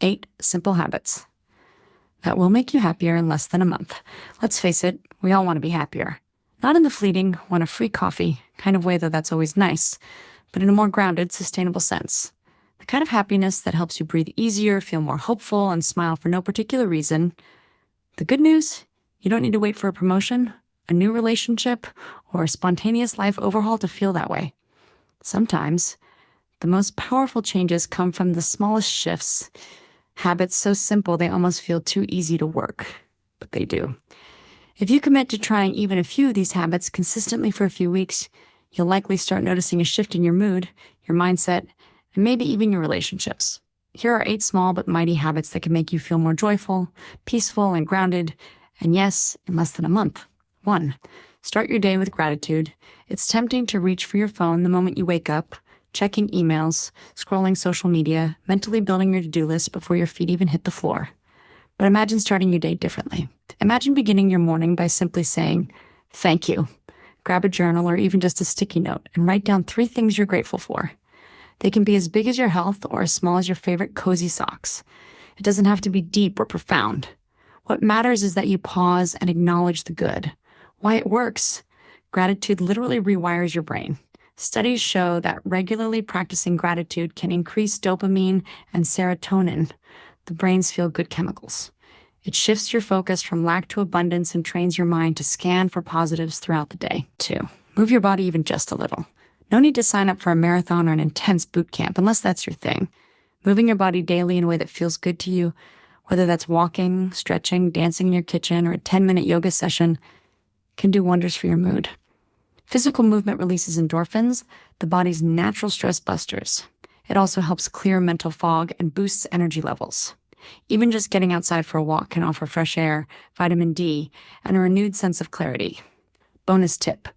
8 simple habits that will make you happier in less than a month. Let's face it, we all want to be happier. Not in the fleeting, want a free coffee kind of way, though that's always nice, but in a more grounded, sustainable sense. The kind of happiness that helps you breathe easier, feel more hopeful, and smile for no particular reason. The good news, you don't need to wait for a promotion, a new relationship, or a spontaneous life overhaul to feel that way. Sometimes, the most powerful changes come from the smallest shifts, habits so simple they almost feel too easy to work, but they do. If you commit to trying even a few of these habits consistently for a few weeks, you'll likely start noticing a shift in your mood, your mindset, and maybe even your relationships. Here are 8 small but mighty habits that can make you feel more joyful, peaceful, and grounded, and yes, in less than a month. 1. Start your day with gratitude. It's tempting to reach for your phone the moment you wake up, checking emails, scrolling social media, mentally building your to-do list before your feet even hit the floor. But imagine starting your day differently. Imagine beginning your morning by simply saying, "Thank you." Grab a journal or even just a sticky note and write down 3 things you're grateful for. They can be as big as your health or as small as your favorite cozy socks. It doesn't have to be deep or profound. What matters is that you pause and acknowledge the good. Why it works. Gratitude literally rewires your brain. Studies show that regularly practicing gratitude can increase dopamine and serotonin, the brain's feel-good chemicals. It shifts your focus from lack to abundance and trains your mind to scan for positives throughout the day. 2. Move your body even just a little. No need to sign up for a marathon or an intense boot camp unless that's your thing. Moving your body daily in a way that feels good to you, whether that's walking, stretching, dancing in your kitchen, or a 10-minute yoga session, can do wonders for your mood. Physical movement releases endorphins, the body's natural stress busters. It also helps clear mental fog and boosts energy levels. Even just getting outside for a walk can offer fresh air, vitamin D, and a renewed sense of clarity. Bonus tip: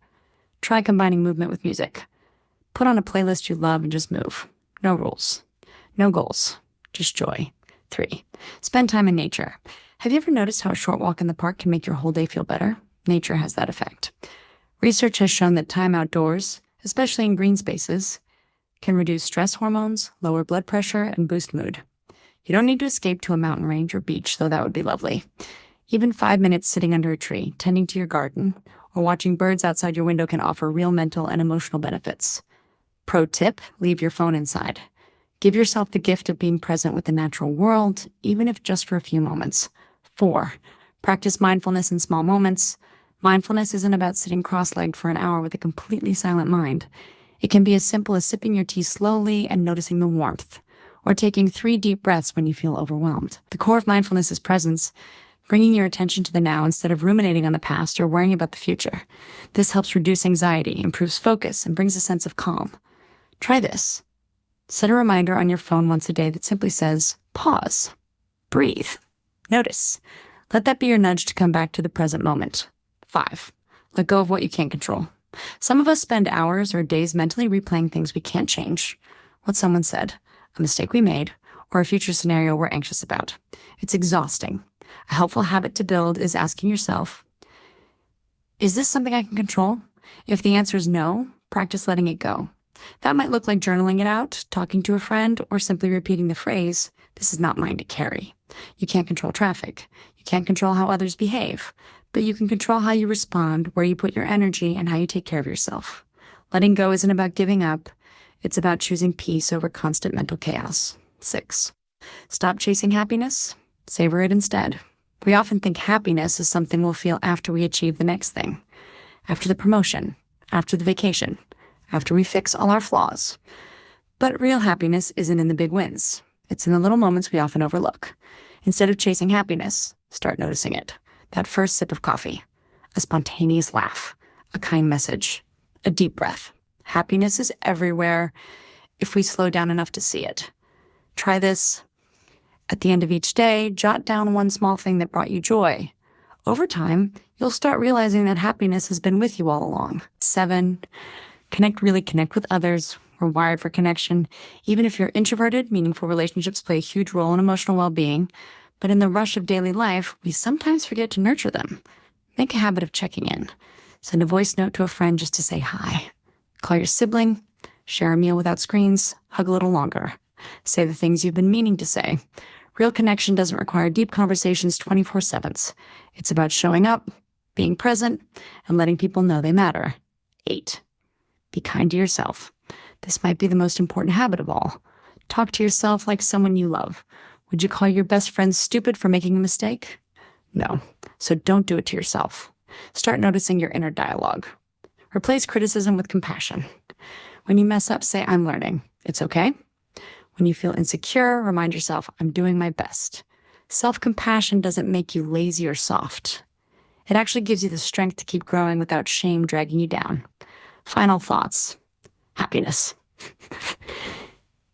try combining movement with music. Put on a playlist you love and just move. No rules. No goals. Just joy. 3. Spend time in nature. Have you ever noticed how a short walk in the park can make your whole day feel better? Nature has that effect. Research has shown that time outdoors, especially in green spaces, can reduce stress hormones, lower blood pressure, and boost mood. You don't need to escape to a mountain range or beach, though that would be lovely. Even 5 minutes sitting under a tree, tending to your garden, or watching birds outside your window can offer real mental and emotional benefits. Pro tip: leave your phone inside. Give yourself the gift of being present with the natural world, even if just for a few moments. 4. Practice mindfulness in small moments. Mindfulness isn't about sitting cross-legged for an hour with a completely silent mind. It can be as simple as sipping your tea slowly and noticing the warmth, or taking 3 deep breaths when you feel overwhelmed. The core of mindfulness is presence, bringing your attention to the now instead of ruminating on the past or worrying about the future. This helps reduce anxiety, improves focus, and brings a sense of calm. Try this. Set a reminder on your phone once a day that simply says, pause, breathe, notice. Let that be your nudge to come back to the present moment. 5. Let go of what you can't control. Some of us spend hours or days mentally replaying things we can't change. What someone said, a mistake we made, or a future scenario we're anxious about. It's exhausting. A helpful habit to build is asking yourself, is this something I can control? If the answer is no, practice letting it go. That might look like journaling it out, talking to a friend, or simply repeating the phrase, "This is not mine to carry." You can't control traffic. You can't control how others behave, but you can control how you respond, where you put your energy, and how you take care of yourself. Letting go isn't about giving up. It's about choosing peace over constant mental chaos. 6. Stop chasing happiness. Savor it instead. We often think happiness is something we'll feel after we achieve the next thing, after the promotion, after the vacation, after we fix all our flaws. But real happiness isn't in the big wins. It's in the little moments we often overlook. Instead of chasing happiness, start noticing it. That first sip of coffee, a spontaneous laugh, a kind message, a deep breath. Happiness is everywhere if we slow down enough to see it. Try this. At the end of each day, jot down one small thing that brought you joy. Over time, you'll start realizing that happiness has been with you all along. 7. Connect with others. We're wired for connection. Even if you're introverted, meaningful relationships play a huge role in emotional well-being. But in the rush of daily life, we sometimes forget to nurture them. Make a habit of checking in. Send a voice note to a friend just to say hi. Call your sibling. Share a meal without screens. Hug a little longer. Say the things you've been meaning to say. Real connection doesn't require deep conversations 24/7. It's about showing up, being present, and letting people know they matter. 8. Be kind to yourself. This might be the most important habit of all. Talk to yourself like someone you love. Would you call your best friend stupid for making a mistake? No. So don't do it to yourself. Start noticing your inner dialogue. Replace criticism with compassion. When you mess up, say, I'm learning. It's okay. When you feel insecure, remind yourself, I'm doing my best. Self-compassion doesn't make you lazy or soft. It actually gives you the strength to keep growing without shame dragging you down. Final thoughts. Happiness.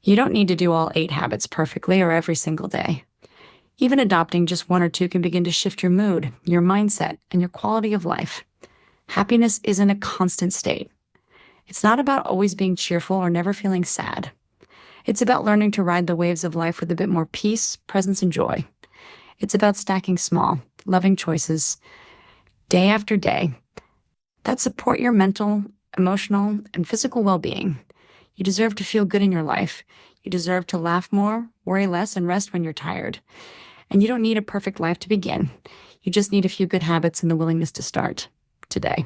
You don't need to do all 8 habits perfectly or every single day. Even adopting just 1 or 2 can begin to shift your mood, your mindset, and your quality of life. Happiness isn't a constant state. It's not about always being cheerful or never feeling sad. It's about learning to ride the waves of life with a bit more peace, presence, and joy. It's about stacking small, loving choices day after day that support your mental, emotional, and physical well-being. You deserve to feel good in your life. You deserve to laugh more, worry less, and rest when you're tired. And you don't need a perfect life to begin. You just need a few good habits and the willingness to start today.